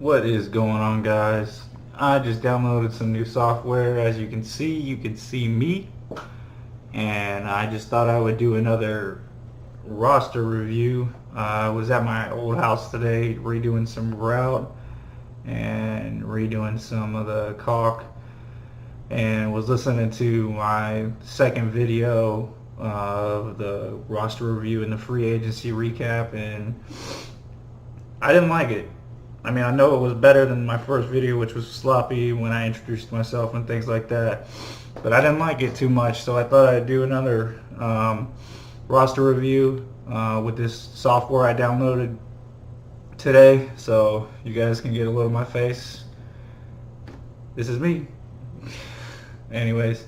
What is going on, guys? I just downloaded some new software. As you can see me, and I just thought I would do another roster review. I was at my old house today redoing some route and redoing some of the caulk, and was listening to my second video of the roster review and the free agency recap, and I didn't like it. I mean, I know it was better than my first video, which was sloppy when I introduced myself and things like that, but I didn't like it too much, so I thought I'd do another roster review with this software I downloaded today, so you guys can get a look at my face. This is me. Anyways,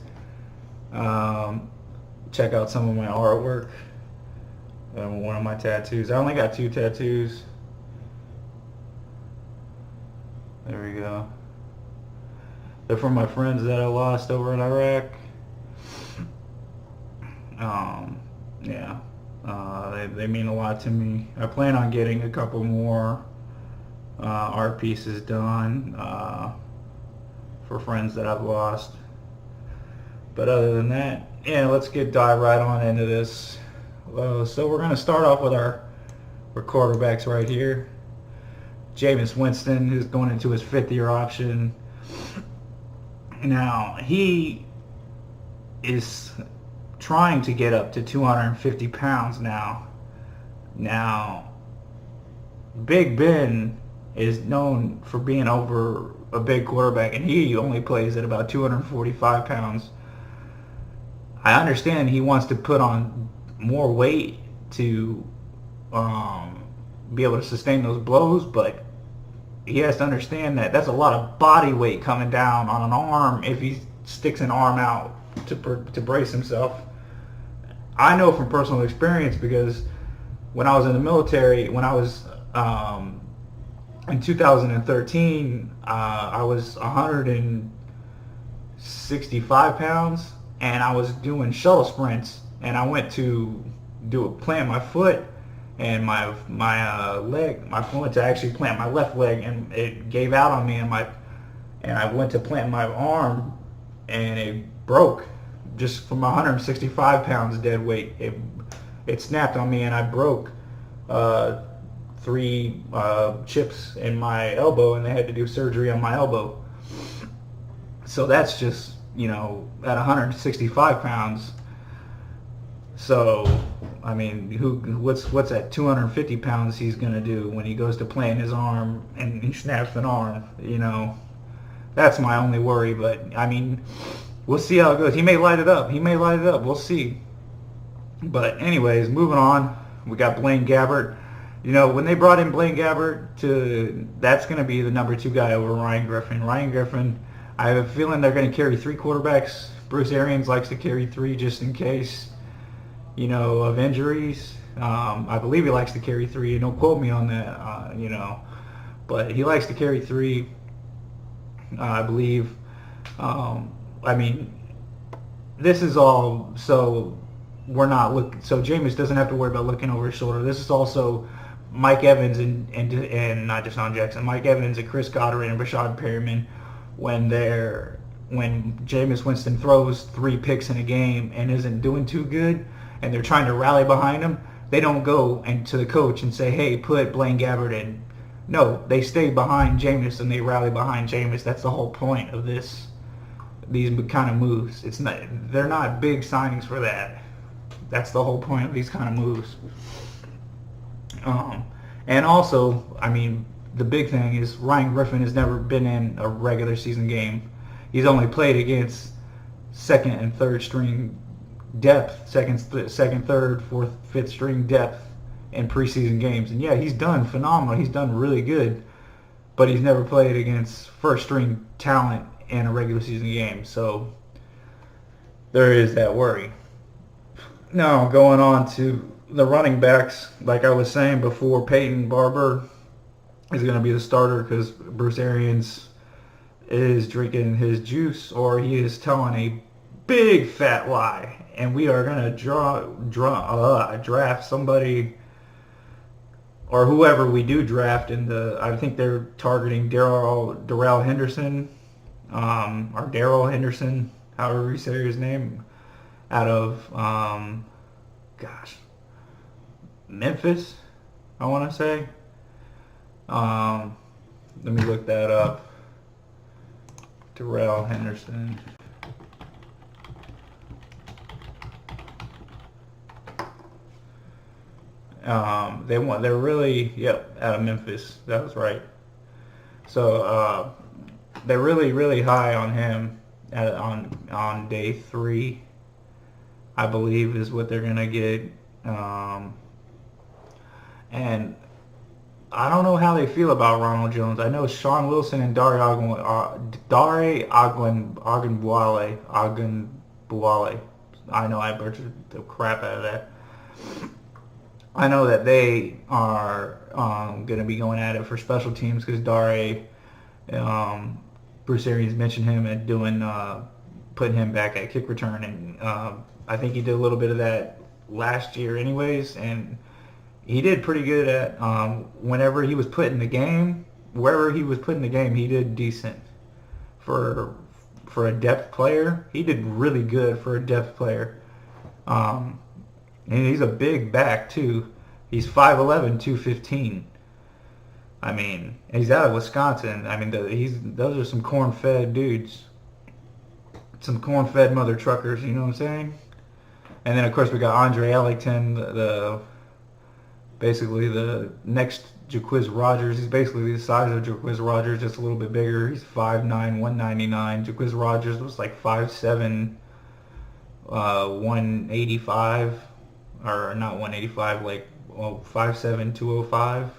check out some of my artwork and one of my tattoos. I only got 2 tattoos. There we go. They're from my friends that I lost over in Iraq. Yeah, they mean a lot to me. I plan on getting a couple more art pieces done for friends that I've lost. But other than that, yeah, let's dive right on into this. So we're going to start off with our quarterbacks right here. Jameis Winston, who's going into his 5th-year option. Now, he is trying to get up to 250 pounds now. Now, Big Ben is known for being over a big quarterback, and he only plays at about 245 pounds. I understand he wants to put on more weight to be able to sustain those blows, but he has to understand that that's a lot of body weight coming down on an arm if he sticks an arm out to brace himself. I know from personal experience, because when I was in the military, when I was in 2013, I was 165 pounds, and I was doing shuttle sprints, and I went to plant my foot, and my leg, I went to actually plant my left leg, and it gave out on me, and I went to plant my arm, and it broke just from 165 pounds dead weight. It snapped on me, and I broke 3 chips in my elbow, and they had to do surgery on my elbow. So that's just, at 165 pounds. So, I mean, what's at 250 pounds he's going to do when he goes to plant his arm and he snaps an arm, That's my only worry, but, I mean, we'll see how it goes. He may light it up. We'll see. But anyways, moving on, we got Blaine Gabbert. When they brought in Blaine Gabbert, that's going to be the number 2 guy over Ryan Griffin. Ryan Griffin, I have a feeling they're going to carry 3 quarterbacks. Bruce Arians likes to carry 3 just in case, of injuries. I believe he likes to carry 3. Don't quote me on that, but he likes to carry 3, I believe. I mean, this is all so we're not looking. So Jameis doesn't have to worry about looking over his shoulder. This is also Mike Evans and not Deshaun Jackson. Mike Evans and Chris Goddard and Rashad Perriman, when Jameis Winston throws 3 picks in a game and isn't doing too good, and they're trying to rally behind him, they don't go to the coach and say, "Hey, put Blaine Gabbert in." No, they stay behind Jameis and they rally behind Jameis. That's the whole point of these kind of moves. They're not big signings for that. That's the whole point of these kind of moves. And also, I mean, the big thing is Ryan Griffin has never been in a regular season game. He's only played against second and third string depth, second, third, fourth, fifth string depth in preseason games. And yeah, he's done phenomenal. He's done really good, but he's never played against first string talent in a regular season game. So there is that worry. Now, going on to the running backs, like I was saying before, Peyton Barber is going to be the starter because Bruce Arians is drinking his juice, or he is telling a big fat lie, and we are going to draft somebody or whoever we do draft in the, I think they're targeting Darrell Henderson, or Darrell Henderson, however you say his name, out of, gosh, Memphis, I want to say. Let me look that up. Darrell Henderson. They're really, yep, out of Memphis. That was right. So they're really high on him on day 3, I believe, is what they're gonna get. And I don't know how they feel about Ronald Jones. I know Sean Wilson and Dare Ogunbowale. I know I butchered the crap out of that. I know that they are going to be going at it for special teams because Dare, Bruce Arians mentioned him at putting him back at kick return, and I think he did a little bit of that last year anyways, and he did pretty good at whenever he was put in the game, wherever he was put in the game, he did decent. For a depth player, he did really good for a depth player. And he's a big back, too. He's 5'11", 215. I mean, he's out of Wisconsin. I mean, those are some corn-fed dudes. Some corn-fed mother truckers, you know what I'm saying? And then, of course, we got Andre Ellington, basically the next Jaquiz Rogers. He's basically the size of Jaquiz Rogers, just a little bit bigger. He's 5'9", 199. Jaquiz Rogers was like 5'7", 185. Or not 185, like 5'7", 205,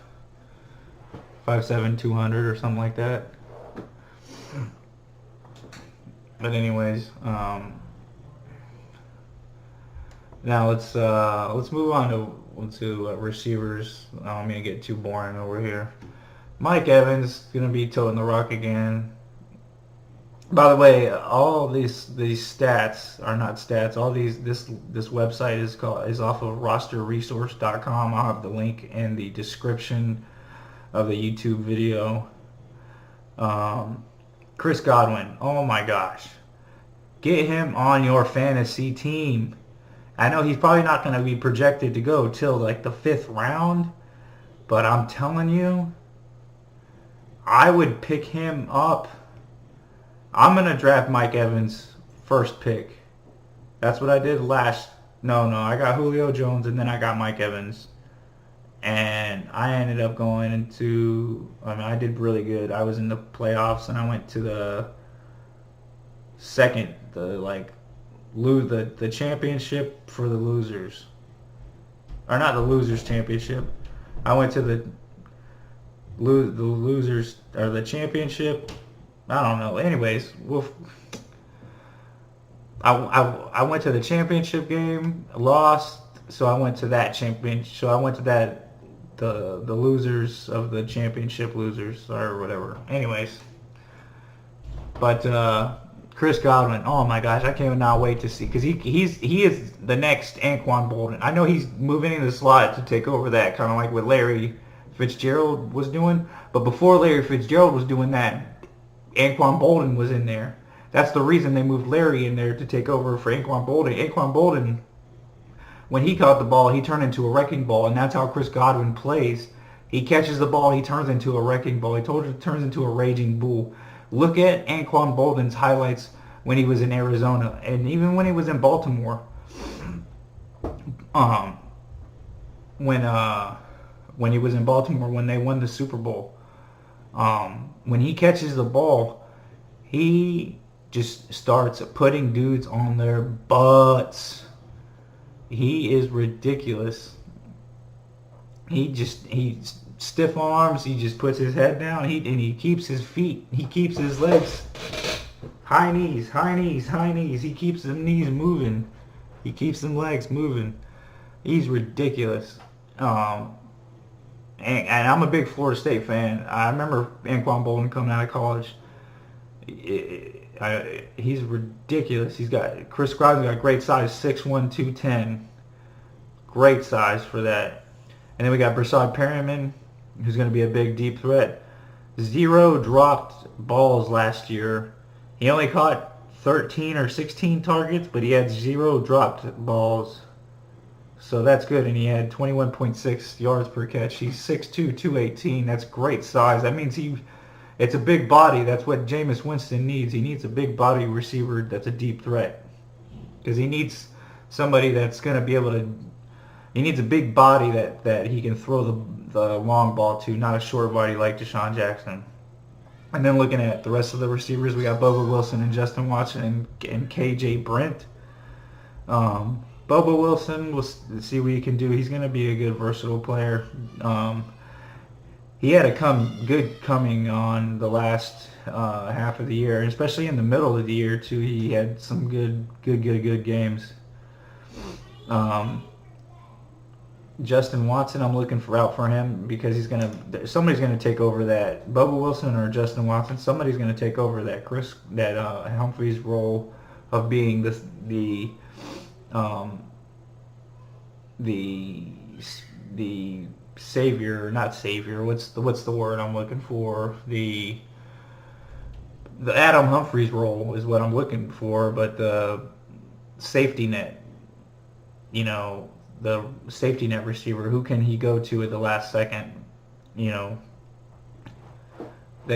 5'7", 200 or something like that. But anyways, now let's move on to receivers. I'm gonna get too boring over here. Mike Evans gonna be toting the rock again. By the way, all these stats are not stats. All this website is off of rosterresource.com. I'll have the link in the description of the YouTube video. Chris Godwin, oh my gosh, get him on your fantasy team. I know he's probably not going to be projected to go till like the 5th round, but I'm telling you, I would pick him up. I'm going to draft Mike Evans first pick. That's what I did last. No, I got Julio Jones and then I got Mike Evans. And I ended up going into, I did really good. I was in the playoffs and I went to the second, the championship for the losers. Or not the losers championship. I went to the losers, or the championship. I don't know. Anyways, I went to the championship game, lost, so I went to that championship. So I went to that the losers of the championship losers or whatever. Anyways, but Chris Godwin, oh my gosh, I cannot wait to see, because he is the next Anquan Boldin. I know he's moving in the slot to take over that, kind of like what Larry Fitzgerald was doing. But before Larry Fitzgerald was doing that, Anquan Boldin was in there. That's the reason they moved Larry in there, to take over for Anquan Boldin. Anquan Boldin, when he caught the ball, he turned into a wrecking ball, and that's how Chris Godwin plays. He catches the ball, he turns into a wrecking ball. He turns into a raging bull. Look at Anquan Boldin's highlights when he was in Arizona, and even when he was in Baltimore. When he was in Baltimore, when they won the Super Bowl. When he catches the ball, he just starts putting dudes on their butts. He is ridiculous. He stiff arms. He just puts his head down. He keeps his feet. He keeps his legs. High knees, high knees, high knees. He keeps them knees moving. He keeps them legs moving. He's ridiculous. And I'm a big Florida State fan. I remember Anquan Boldin coming out of college. He's ridiculous. Chris Godwin's got great size, 6'1", 210. Great size for that. And then we got Brasad Perriman, who's going to be a big deep threat. 0 dropped balls last year. He only caught 13 or 16 targets, but he had 0 dropped balls. So that's good, and he had 21.6 yards per catch. He's 6'2", 218. That's great size. That means it's a big body. That's what Jameis Winston needs. He needs a big body receiver that's a deep threat. Because he needs somebody that's going to be able to... He needs a big body that he can throw the long ball to, not a short body like Deshaun Jackson. And then looking at the rest of the receivers, we got Bobo Wilson and Justin Watson and KJ Brent. Bobo Wilson, we'll see what he can do. He's going to be a good, versatile player. He had a good coming on the last half of the year, especially in the middle of the year too. He had some good games. Justin Watson, I'm looking out for him because somebody's gonna take over that. Bobo Wilson or Justin Watson, somebody's gonna take over that Humphries role of being the savior, not savior. What's the word I'm looking for? The Adam Humphries role is what I'm looking for, but the safety net, the safety net receiver. Who can he go to at the last second? That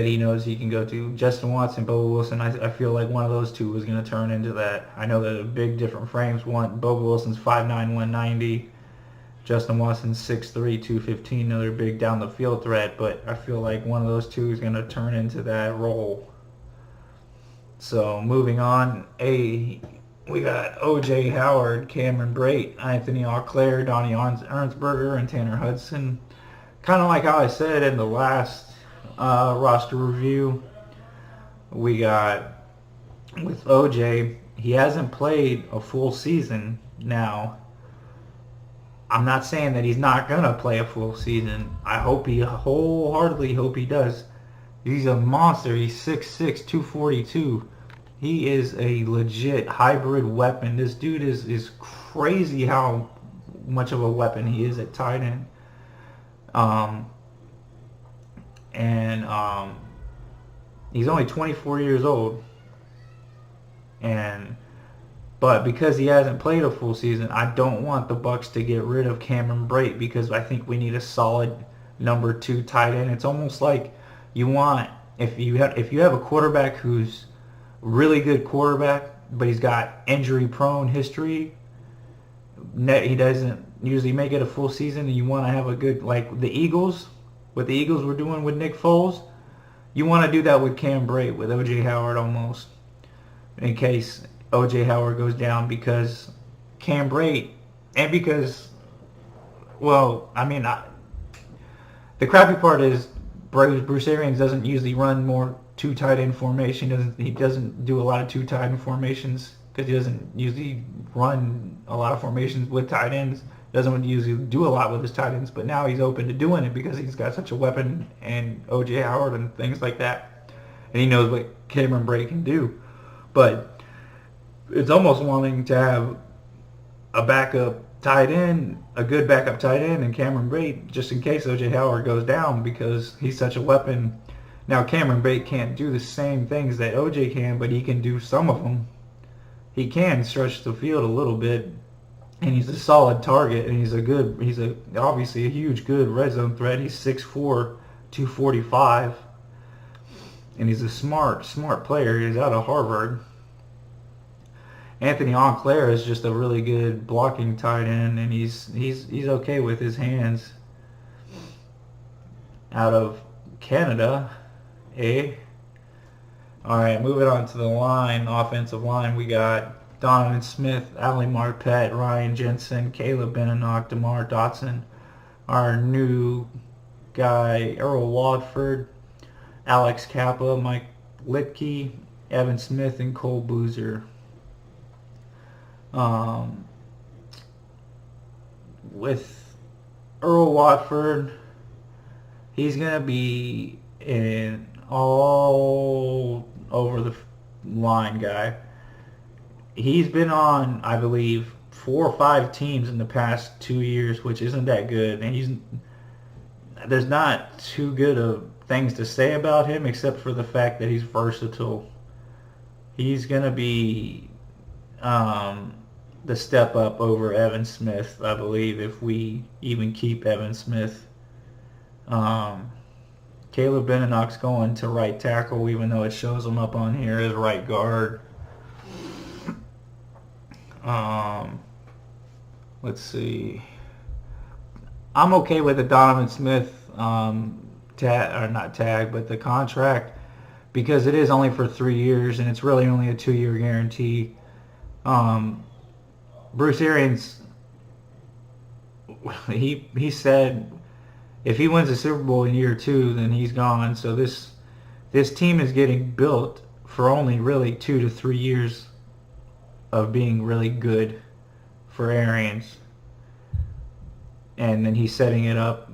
he knows he can go to. Justin Watson, Bobo Wilson. I feel like one of those two is going to turn into that. I know that big different frames. Bobo Wilson's 5'9", 190. Justin Watson's 6'3", 215. Another big down the field threat. But I feel like one of those two is going to turn into that role. So moving on, we got O.J. Howard, Cameron Brate, Anthony Auclair, Donnie Ernsberger, and Tanner Hudson. Kind of like how I said in the last roster review, we got with O.J., he hasn't played a full season now. I'm not saying that he's not going to play a full season. I wholeheartedly hope he does. He's a monster. He's 6'6", 242. He is a legit hybrid weapon. This dude is crazy how much of a weapon he is at tight end. He's only 24 years old. But because he hasn't played a full season, I don't want the Bucks to get rid of Cameron Brate because I think we need a solid number 2 tight end. It's almost like you want, if you have a quarterback who's really good quarterback, but he's got injury-prone history, he doesn't usually make it a full season, and you want to have a good, like the Eagles, what the Eagles were doing with Nick Foles, you want to do that with Cam Brate, with O.J. Howard almost, in case O.J. Howard goes down, because Cam Brate, and because, well, I mean, the crappy part is Bruce Arians doesn't usually run more 2 tight end formation. He doesn't do a lot of 2 tight end formations because he doesn't usually run a lot of formations with tight ends. Doesn't usually do a lot with his tight ends, but now he's open to doing it because he's got such a weapon and O.J. Howard and things like that, and he knows what Cameron Brate can do. But it's almost wanting to have a backup tight end, a good backup tight end, and Cameron Brate just in case O.J. Howard goes down because he's such a weapon. Now, Cameron Brate can't do the same things that O.J. can, but he can do some of them. He can stretch the field a little bit, and he's a solid target, and he's obviously a huge, good red zone threat. He's 6'4", 245, and he's a smart player. He's out of Harvard. Anthony Auclair is just a really good blocking tight end, and he's okay with his hands. Out of Canada. All right, moving on to the line, offensive line. We got Donovan Smith, Ali Marpet, Ryan Jensen, Caleb Benenoch, DeMar Dotson, our new guy, Earl Watford, Alex Kappa, Mike Litke, Evan Smith, and Cole Boozer. With Earl Watford, he's going to be in all over the line guy. He's been on, I believe, 4 or 5 teams in the past 2 years, which isn't that good. And there's not too good of things to say about him except for the fact that he's versatile. He's gonna be the step up over Evan Smith, I believe, if we even keep Evan Smith. Caleb Beninock's going to right tackle, even though it shows him up on here as right guard. Let's see. I'm okay with the Donovan Smith the contract, because it is only for 3 years and it's really only a 2-year guarantee. Bruce Arians, he said if he wins the Super Bowl in year 2, then he's gone. So this team is getting built for only really 2 to 3 years of being really good for Arians, and then he's setting it up.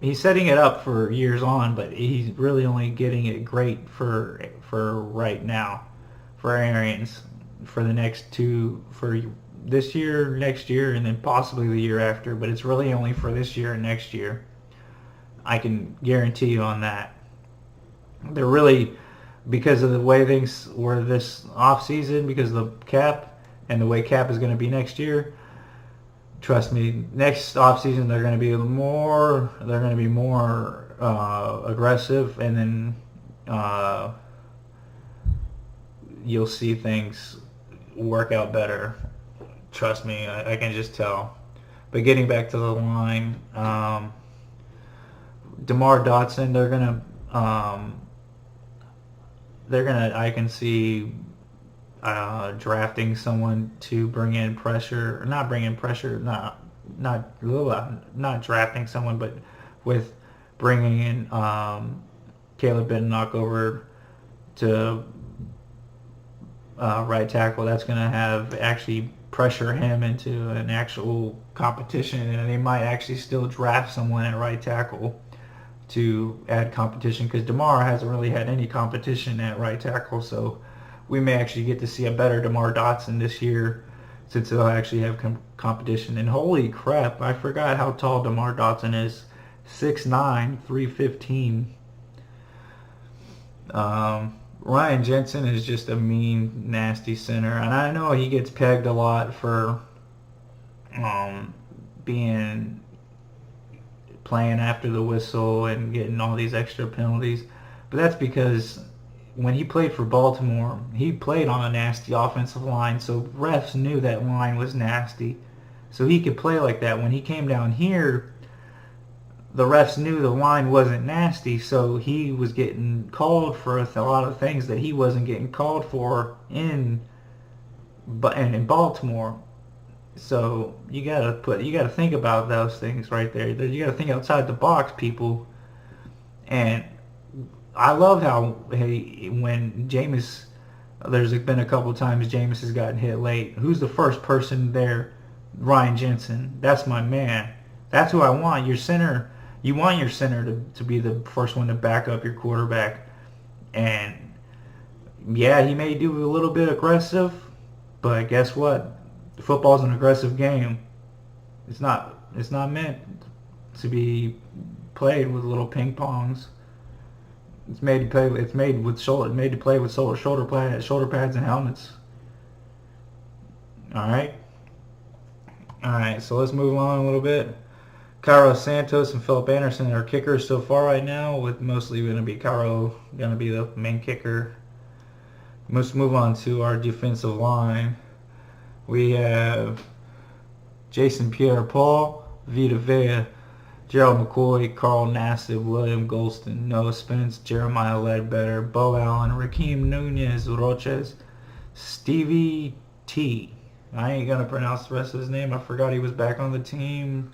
He's setting it up for years on, but he's really only getting it great for right now for Arians for the next 2, for this year, next year, and then possibly the year after. But it's really only for this year and next year. I can guarantee you on that. They're really, because of the way things were this off season, because of the cap and the way cap is going to be next year. Trust me, next off season they're going to be more. They're going to be more aggressive, and then you'll see things work out better. Trust me, I can just tell. But getting back to the line, DeMar Dotson, I can see drafting someone to bring in pressure, or not bring in pressure, not drafting someone, but with bringing in Caleb Beninock over to right tackle. That's going to have actually pressure him into an actual competition, and they might actually still draft someone at right tackle to add competition, because DeMar hasn't really had any competition at right tackle. So we may actually get to see a better DeMar Dotson this year, since they'll actually have competition. And holy crap, I forgot how tall DeMar Dotson is. 6'9", 315. Ryan Jensen is just a mean, nasty center. And I know he gets pegged a lot for playing after the whistle and getting all these extra penalties. But that's because when he played for Baltimore, he played on a nasty offensive line, so refs knew that line was nasty. So he could play like that. When he came down here, the refs knew the line wasn't nasty, so he was getting called for a lot of things that he wasn't getting called for in Baltimore. So you gotta think about those things right there. You gotta think outside the box, people. And I love how when Jameis, there's been a couple times Jameis has gotten hit late. Who's the first person there? Ryan Jensen. That's my man. That's who I want. Your center. You want your center to be the first one to back up your quarterback. And yeah, he may do a little bit aggressive, but guess what? Football's an aggressive game. It's not meant to be played with little ping pongs. It's made to play. It's made to play with shoulder pads and helmets. All right. So let's move on a little bit. Cairo Santos and Philip Anderson are kickers so far right now, with mostly going to be Cairo going to be the main kicker. Let's move on to our defensive line. We have Jason Pierre-Paul, Vita Vea, Gerald McCoy, Carl Nassib, William Golston, Noah Spence, Jeremiah Ledbetter, Bo Allen, Raheem Nunez, Roches, Stevie T. I ain't going to pronounce the rest of his name. I forgot he was back on the team.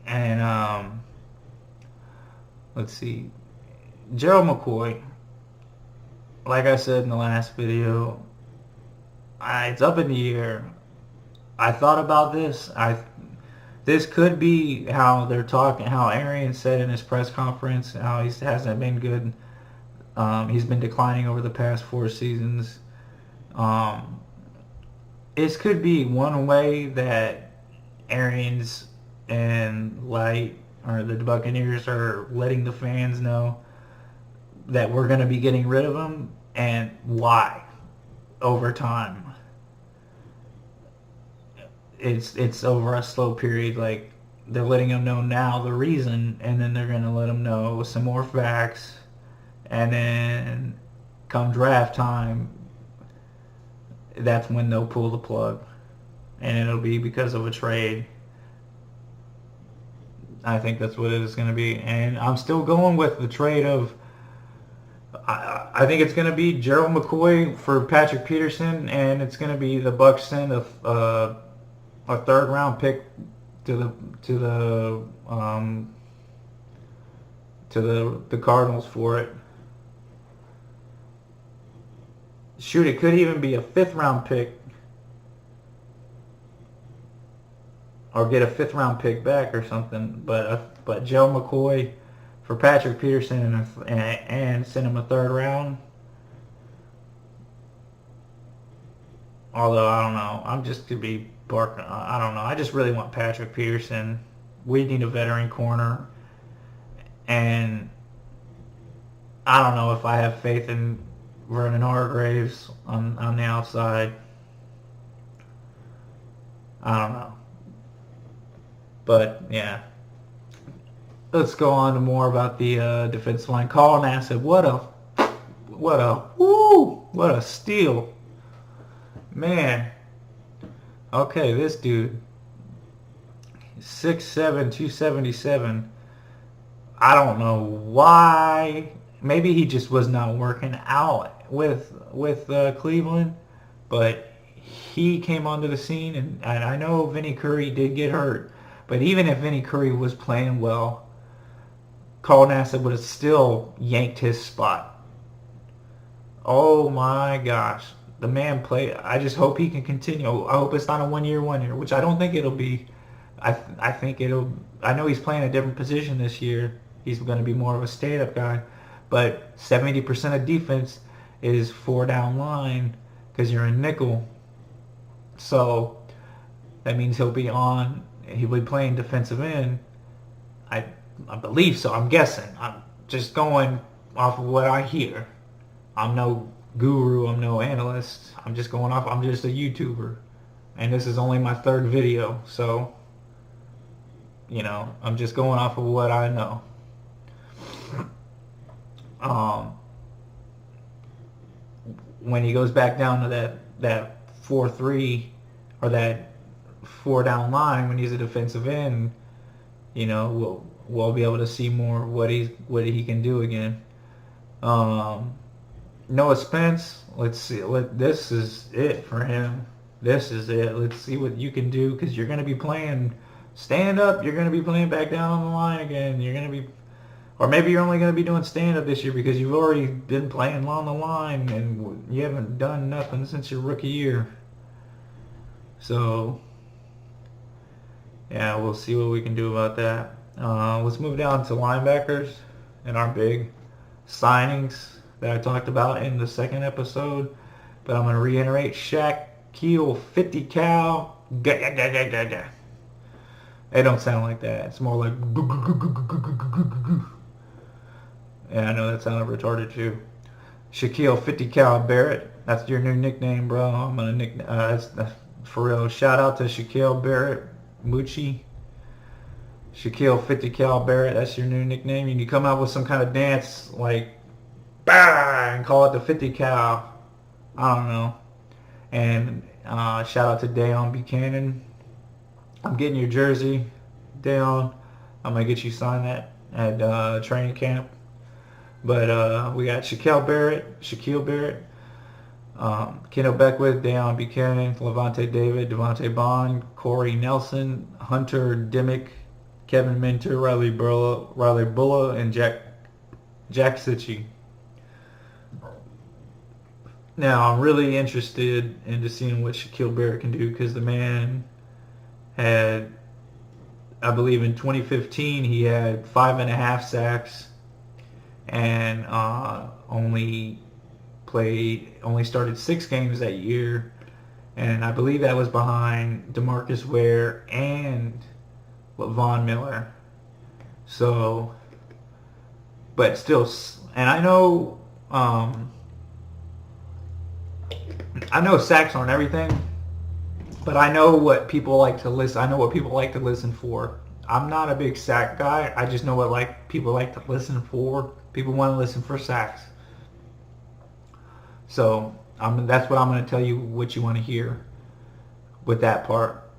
And, let's see. Gerald McCoy, like I said in the last video, it's up in the air. I thought about this. This could be how they're talking, how Arian said in his press conference, how he hasn't been good. He's been declining over the past 4 seasons. this could be one way that Arians and Light or the Buccaneers are letting the fans know that we're going to be getting rid of him and why over time. It's over a slow period. Like, they're letting them know now the reason, and then they're going to let them know some more facts, and then come draft time, that's when they'll pull the plug, and it'll be because of a trade. I think that's what it is going to be, and I'm still going with the trade of. I think it's going to be Gerald McCoy for Patrick Peterson, and it's going to be the Bucs send a third round pick to the Cardinals for it. Shoot, it could even be a 5th round pick, or get a 5th round pick back or something. But Joe McCoy for Patrick Peterson and send him a 3rd round. Although I don't know, I'm just to be barking. I don't know. I just really want Patrick Peterson. We need a veteran corner, and I don't know if I have faith in Vernon Hargraves on the outside. I don't know. But yeah, let's go on to more about the defensive line. Carl Nassib, what a steal, man. Okay, this dude, 6'7", 277. I don't know why. Maybe he just was not working out with Cleveland, but he came onto the scene, and I know Vinny Curry did get hurt, but even if Vinny Curry was playing well, Carl Nassib would have still yanked his spot. Oh my gosh. The man played. I just hope he can continue. I hope it's not a one-year wonder, which I don't think it'll be. I think it'll. I know he's playing a different position this year. He's going to be more of a stay-up guy. But 70% of defense is 4-down line because you're in nickel. So that means he'll be playing defensive end. I believe so. I'm guessing. I'm just going off of what I hear. I'm no guru. I'm no analyst. I'm just going off. I'm just a YouTuber. And this is only my 3rd video. So, I'm just going off of what I know. When he goes back down to that 4-3 or that 4-down line when he's a defensive end, we'll be able to see more what he can do again. Noah Spence, let's see. This is it for him. This is it. Let's see what you can do, because you're going to be playing stand up. You're going to be playing back down on the line again. You're going to be, or maybe you're only going to be doing stand up this year because you've already been playing on the line and you haven't done nothing since your rookie year. So, yeah, we'll see what we can do about that. Let's move down to linebackers and our big signings that I talked about in the 2nd episode. But I'm going to reiterate, Shaquille 50 cal. It don't sound like that. It's more like. Yeah, I know that sounded retarded too. Shaquille 50 cal Barrett. That's your new nickname, bro. I'm going to nickname. That's for real. Shout out to Shaquille Barrett. Moochie. Shaquille 50 cal Barrett. That's your new nickname. You can come out with some kind of dance like. Bah! And call it the 50 cal. I don't know. And shout out to Dayon Buchanan. I'm getting your jersey, Dayon. I'm going to get you signed that at training camp. But we got Shaquille Barrett, Kendall Beckwith, Dayon Buchanan, Levante David, Devontae Bond, Corey Nelson, Hunter Dimmick, Kevin Minter, Riley Bulla, and Jack Sitchie. Now, I'm really interested into seeing what Shaquille Barrett can do, because the man had, I believe in 2015, he had 5.5 sacks and only started 6 games that year, And I believe that was behind DeMarcus Ware and Von Miller. So, but still, and I know sacks aren't everything, but I know what people like to listen. I know what people like to listen for. I'm not a big sack guy. I just know what people like to listen for. People want to listen for sacks. So that's what I'm going to tell you what you want to hear with that part.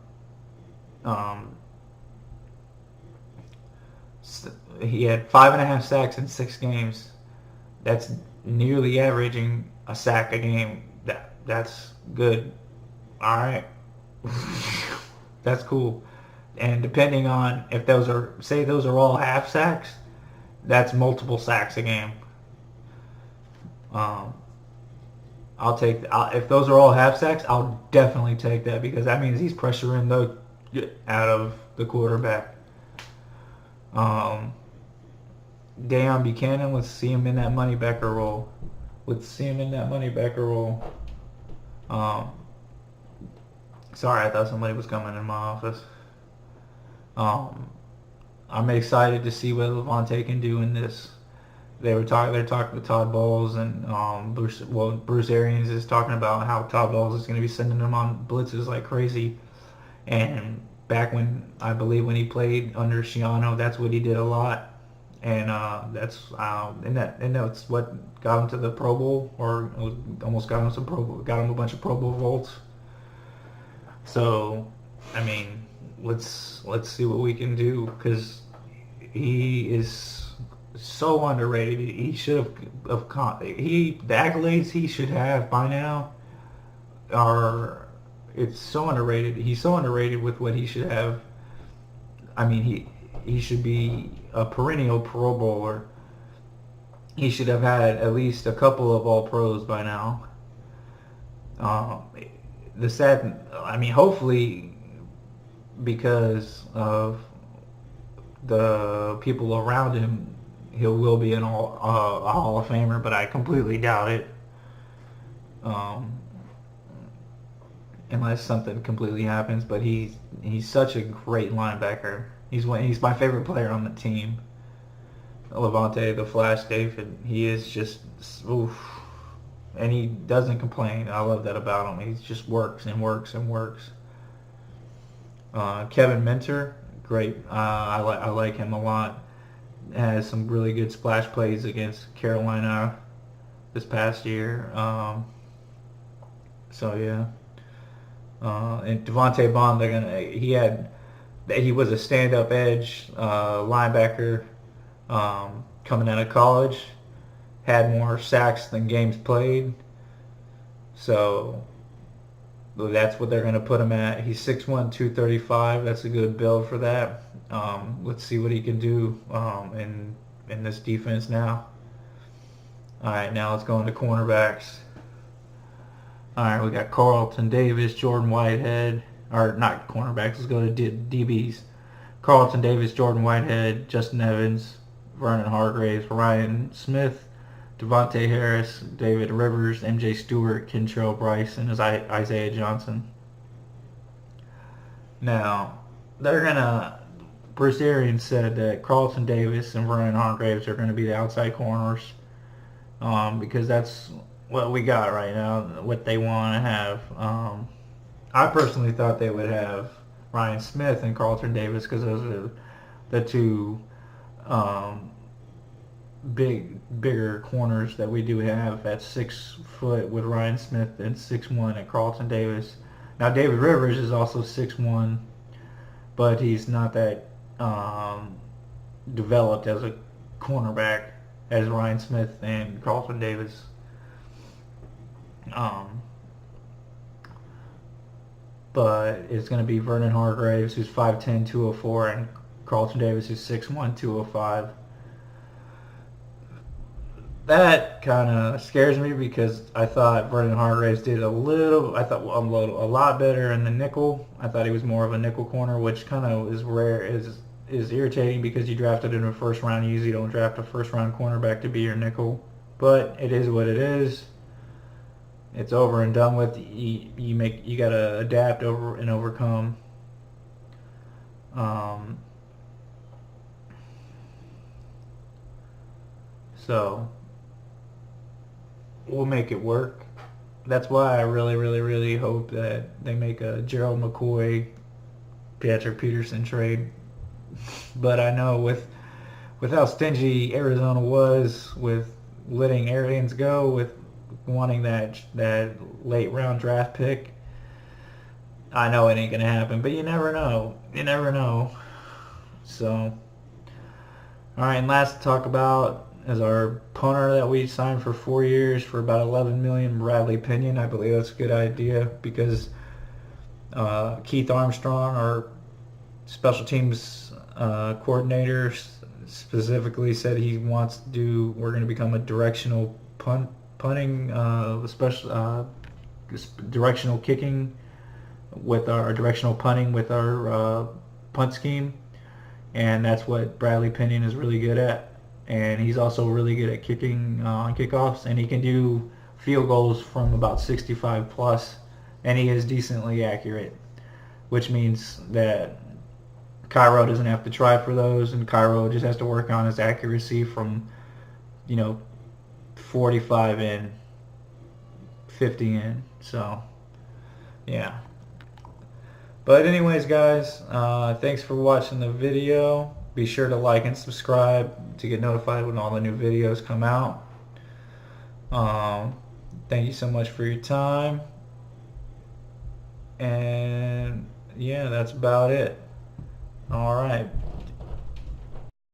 He had 5.5 sacks in 6 games. That's nearly averaging a sack a game. That's good. All right. That's cool. And depending on if those are all half sacks, that's multiple sacks a game. If those are all half sacks, I'll definitely take that because that means he's pressuring the out of the quarterback. Deion Buchanan, let's see him in that moneybacker role. Sorry, I thought somebody was coming in my office. I'm excited to see what Levante can do in this. They're talking to Todd Bowles and Bruce Arians is talking about how Todd Bowles is going to be sending them on blitzes like crazy. And back when he played under Schiano, that's what he did a lot. And that's what got him to the Pro Bowl, or almost got him a bunch of Pro Bowl votes. So, I mean, let's see what we can do because he is so underrated. He should have the accolades he should have by now it's so underrated. He's so underrated with what he should have. I mean, he should be a perennial Pro Bowler. He should have had at least a couple of All Pros by now. Hopefully, because of the people around him, he will be a Hall of Famer, but I completely doubt it. Unless something completely happens, but he's such a great linebacker. He's my favorite player on the team. Levante, the Flash David, he is just oof. And he doesn't complain. I love that about him. He just works and works and works. Kevin Minter, great. I like him a lot. Has some really good splash plays against Carolina this past year. So yeah. And Devontae Bond, he was a stand-up edge linebacker coming out of college. Had more sacks than games played. So that's what they're going to put him at. He's 6'1", 235. That's a good build for that. Let's see what he can do in this defense now. All right, now let's go into cornerbacks. All right, we got Carlton Davis, Jordan Whitehead. Or not cornerbacks, let's go to DBs. Carlton Davis, Jordan Whitehead, Justin Evans, Vernon Hargraves, Ryan Smith, Devontae Harris, David Rivers, MJ Stewart, Kentrell Bryce, and Isaiah Johnson. Now, Bruce Arians said that Carlton Davis and Vernon Hargraves are going to be the outside corners because that's what we got right now, what they want to have. I personally thought they would have Ryan Smith and Carlton Davis because those are the two bigger corners that we do have at 6 foot with Ryan Smith and 6'1" at Carlton Davis. Now David Rivers is also 6'1", but he's not that developed as a cornerback as Ryan Smith and Carlton Davis. But it's going to be Vernon Hargraves, who's 5'10", 204, and Carlton Davis, who's 6'1", 205. That kind of scares me because I thought Vernon Hargraves did a lot better in the nickel. I thought he was more of a nickel corner, which kind of is rare, is irritating because you drafted in the first round. You usually don't draft a first round cornerback to be your nickel, but it is what it is. It's over and done with. You gotta adapt over and overcome. So we'll make it work. That's why I really hope that they make a Gerald McCoy, Patrick Peterson trade. But I know with how stingy Arizona was with letting Arians go, with wanting that late round draft pick, I know it ain't gonna happen. But you never know. You never know. So, all right. And last to talk about is our punter that we signed for 4 years for about $11 million, Bradley Pinion. I believe that's a good idea because Keith Armstrong, our special teams coordinator, specifically said he wants to do. We're going to become a directional punting, directional kicking with our directional punting with our punt scheme, and that's what Bradley Pinion is really good at. And he's also really good at kicking on kickoffs, and he can do field goals from about 65 plus, and he is decently accurate, which means that Cairo doesn't have to try for those, and Cairo just has to work on his accuracy from, 45 in, 50 in. So, yeah. But anyways, guys, thanks for watching the video. Be sure to like and subscribe to get notified when all the new videos come out. Thank you so much for your time. And yeah, that's about it. All right.